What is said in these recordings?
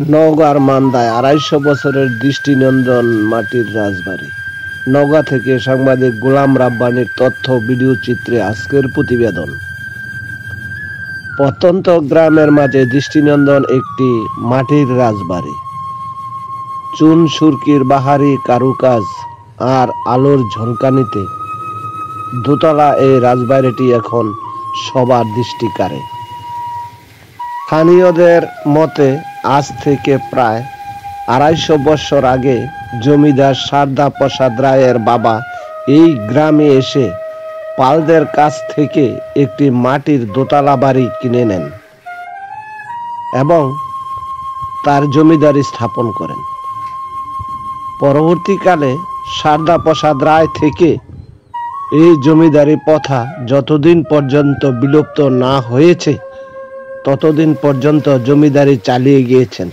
নওগাঁর মান্দায় ২৫০ বছরের দৃষ্টিনন্দন মাটির রাজবাড়ি। নওগাঁ থেকে সাংবাদিক গোলাম রাব্বানীর তথ্য ভিডিও চিত্রে আজকের প্রতিবেদন। প্রত্যন্ত গ্রামের মাঝে দৃষ্টিনন্দন একটি মাটির রাজবাড়ি। চুন সুরকির বাহারি কারুকাজ আর আলোর ঝলকানিতে দোতলা এই রাজবাড়িটি এখন সবার দৃষ্টি কাড়ে। স্থানীয়দের মতে আজ থেকে প্রায় ২৫০ বছর আগে জমিদার সারদা প্রসাদ রায়ের বাবা এই গ্রামে এসে পালদের কাছ থেকে একটি মাটির দোতলা বাড়ি কিনে নেন এবং তার জমিদারি স্থাপন করেন। পরবর্তীকালে সারদা প্রসাদ রায় থেকে এই জমিদারি প্রথা যতদিন পর্যন্ত বিলুপ্ত না হয়েছে ততদিন পর্যন্ত জমিদারি চালিয়ে গিয়েছেন,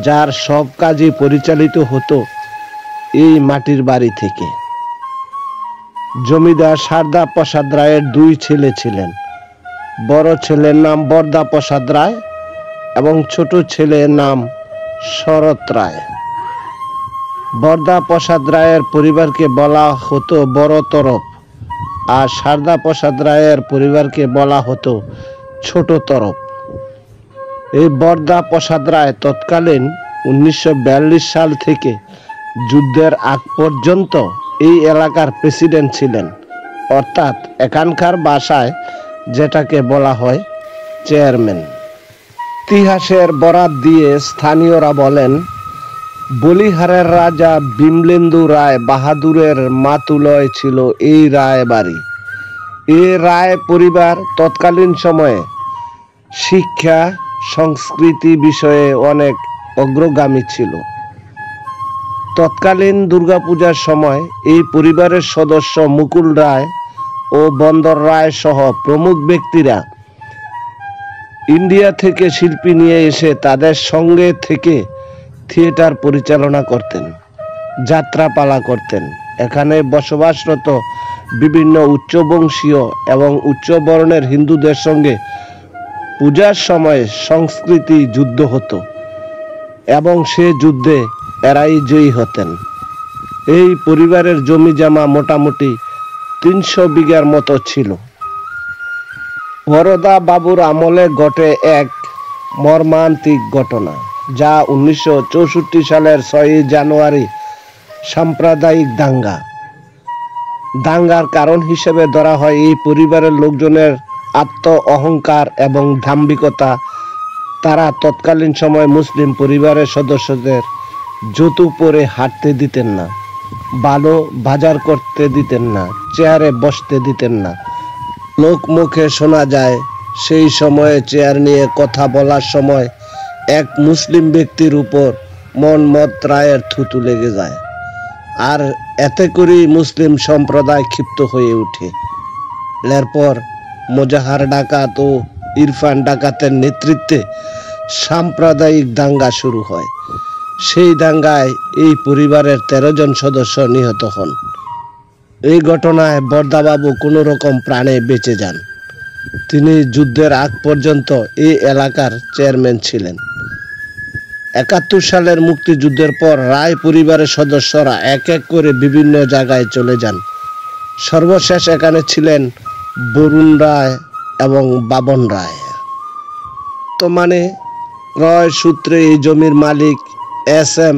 যার সব কাজই পরিচালিত হতো এই মাটির বাড়ি থেকে। জমিদার সারদা প্রসাদ রায়ের দুই ছেলে ছিলেন। বড় ছেলের নাম বরদা প্রসাদ রায় এবং ছোট ছেলের নাম শরৎ রায়। বরদা প্রসাদ রায়ের পরিবারকে বলা হতো বড় তরফ আর সারদা প্রসাদ রায়ের পরিবারকে বলা হতো ছোট তরফ। এই বরদা প্রসাদ রায় তৎকালীন ১৯৪২ সাল থেকে যুদ্ধের আগ পর্যন্ত এই এলাকার প্রেসিডেন্ট ছিলেন, অর্থাৎ এখানকার ভাষায় যেটাকে বলা হয় চেয়ারম্যান। ইতিহাসের বরাত দিয়ে স্থানীয়রা বলেন, বলিহারের রাজা বিমলেন্দু রায় বাহাদুরের মাতুলয় ছিল এই রায় বাড়ি। এই রায় পরিবার তৎকালীন সময়ে শিক্ষা সংস্কৃতি বিষয়ে অনেক অগ্রগামী ছিল। তৎকালীন দুর্গাপূজার সময় এই পরিবারের সদস্য মুকুল রায় ও বন্দর রায় সহ প্রমুখ ব্যক্তিরা ইন্ডিয়া থেকে শিল্পী নিয়ে এসে তাদের সঙ্গে থেকে থিয়েটার পরিচালনা করতেন, যাত্রাপালা করতেন। এখানে বসবাসরত বিভিন্ন উচ্চবংশীয় এবং উচ্চবর্ণের হিন্দুদের সঙ্গে পূজার সময় সংস্কৃতি যুদ্ধ হতো এবং সে যুদ্ধে এরাই জয়ী হতেন। এই পরিবারের জমি জমা মোটামুটি ৩০০ বিঘার মতো ছিল। বরদা বাবুর আমলে ঘটে এক মর্মান্তিক ঘটনা, যা ১৯৬৪ সালের ৬ই জানুয়ারি সাম্প্রদায়িক দাঙ্গার কারণ হিসেবে ধরা হয় এই পরিবারের লোকজনের আত্ম অহংকার এবং দাম্ভিকতা। তারা তৎকালীন সময় মুসলিম পরিবারের সদস্যদের জুতো পরে হাঁটতে দিতেন না, ভালো বাজার করতে দিতেন না, চেয়ারে বসতে দিতেন না। লোকমুখে শোনা যায় সেই সময়ে চেয়ার নিয়ে কথা বলার সময় এক মুসলিম ব্যক্তির উপর মোহাম্মদ রায়ের থুতু লেগে যায়, আর এতে করেই মুসলিম সম্প্রদায় ক্ষিপ্ত হয়ে ওঠে। এরপর মোজাহার ডাকাত ও ইরফান ডাকাতের নেতৃত্বে সাম্প্রদায়িক দাঙ্গা শুরু হয়। সেই দাঙ্গায় এই পরিবারের ১৩ জন সদস্য নিহত হন। এই ঘটনায় বরদাবাবু কোনো রকম প্রাণে বেঁচে যান। তিনি যুদ্ধের আগ পর্যন্ত এই এলাকার চেয়ারম্যান ছিলেন। ৭১ সালের মুক্তিযুদ্ধের পর রায় পরিবারের সদস্যরা এক এক করে বিভিন্ন জায়গায় চলে যান। সর্বশেষ এখানে ছিলেন বরুণ রায় এবং বাবন রায়। বর্তমানে ক্রয় সূত্রে এই জমির মালিক এস.এম.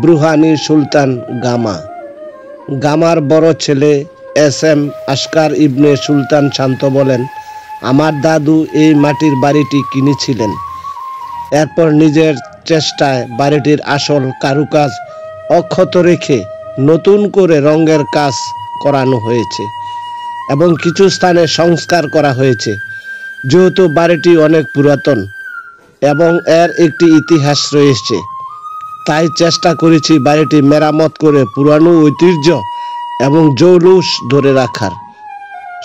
বুরহানি সুলতান গামার বড় ছেলে এস.এম. আসকার ইবনে সুলতান শান্ত বলেন, আমার দাদু এই মাটির বাড়িটি কিনেছিলেন। এরপর নিজের চেষ্টায় বাড়িটির আসল কারুকাজ অক্ষত রেখে নতুন করে রঙের কাজ করানো হয়েছে এবং কিছু স্থানে সংস্কার করা হয়েছে। যেহেতু বাড়িটি অনেক পুরাতন এবং এর একটি ইতিহাস রয়েছে, তাই চেষ্টা করেছি বাড়িটি মেরামত করে পুরানো ঐতিহ্য এবং জৌলুস ধরে রাখার।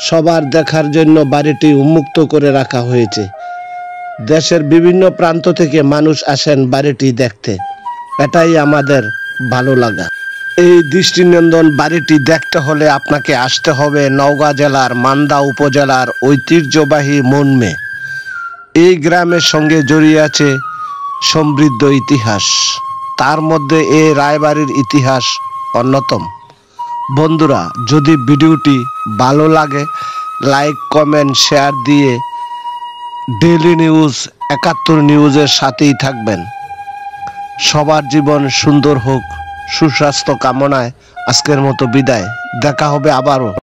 সবার দেখার জন্য বাড়িটি উন্মুক্ত করে রাখা হয়েছে। দেশের বিভিন্ন প্রান্ত থেকে মানুষ আসেন বাড়িটি দেখতে, এটাই আমাদের ভালো লাগা। এই দৃষ্টিনন্দন বাড়িটি দেখতে হলে আপনাকে আসতে হবে নওগাঁ জেলার মান্দা উপজেলার ঐতিহ্যবাহী মনমে। এই গ্রামের সঙ্গে জড়িয়ে আছে সমৃদ্ধ ইতিহাস, তার মধ্যে এই রায়বাড়ির ইতিহাস অন্যতম। বন্ধুরা, যদি ভিডিওটি ভালো লাগে লাইক কমেন্ট শেয়ার দিয়ে ডেইলি নিউজ ৭১ নিউজের সাথেই থাকবেন। সবার জীবন সুন্দর হোক, সুস্বাস্থ্য কামনায় আজকের মতো বিদায়। দেখা হবে আবারও।